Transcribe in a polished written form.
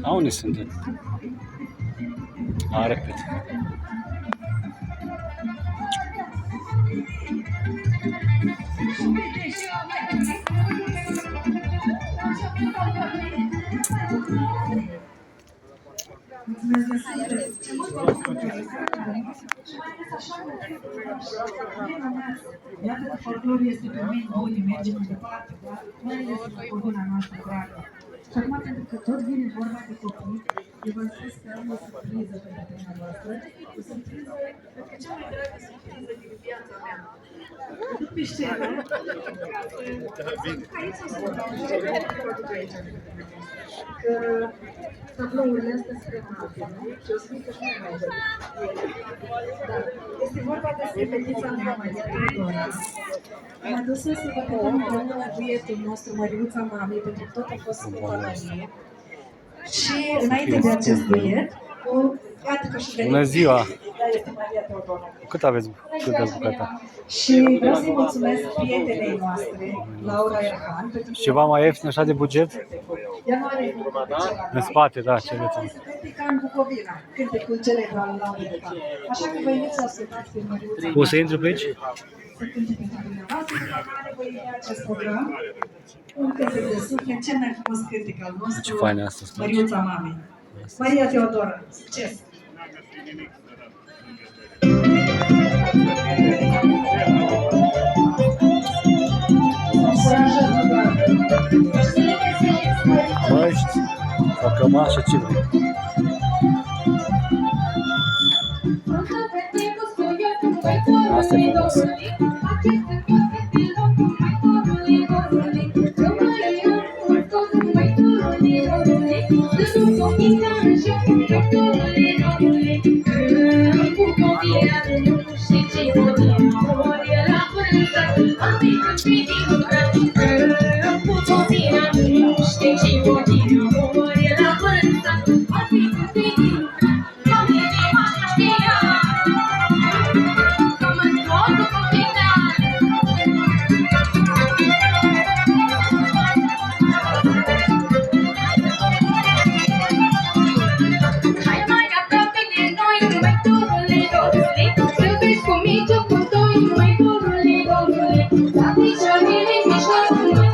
A, unde sunt? A, repet. Iată că folclorul este pe mâini bune, merge mai departe, da? Mai ales în cultura noastră dragă. Și acum, pentru că tot vine vorba de copii, eu v-am spus că am o surpriză pentru dumneavoastră, o surpriză, cred că cea mai dragă surpriză din viața mea. Duc pe scenă, aici o să vă dau aici. Că tablourile astea sunt frumoase, nu? Și o să fie că și mai bine. Da. Este vorba despre fetița mea, Maria Teodora. Am adus-o să vă cântăm împreună la duetul nostru, Măriuța Mamei, pentru că tot a fost Sfânta Marie. Și înainte de acest duet, iată că și venit. Bună ziua! Da, este Maria Teodora. Cât aveți bucata? Și vreau să-i mulțumesc prietenei noastre, Laura Erhan, pentru că... Ceva mai ieftin așa de buget? Ea nu are ceva. În spate, da, ce veți. Cântec în Bucovina, cântecul celebru al Laura Erhan. Așa că vă invit să ascultați pe Măriuța. O să intru pe aici? Să cânte pentru dumneavoastră, după care vă invit acest program. Un cântec de suflet, cel mai frumos cântec al nostru, Ce fain asta, Măriuța Mamei. Maria Teodora, succes! Măști, sau cămașă, ce vrei? Asta e frumos. Thank you.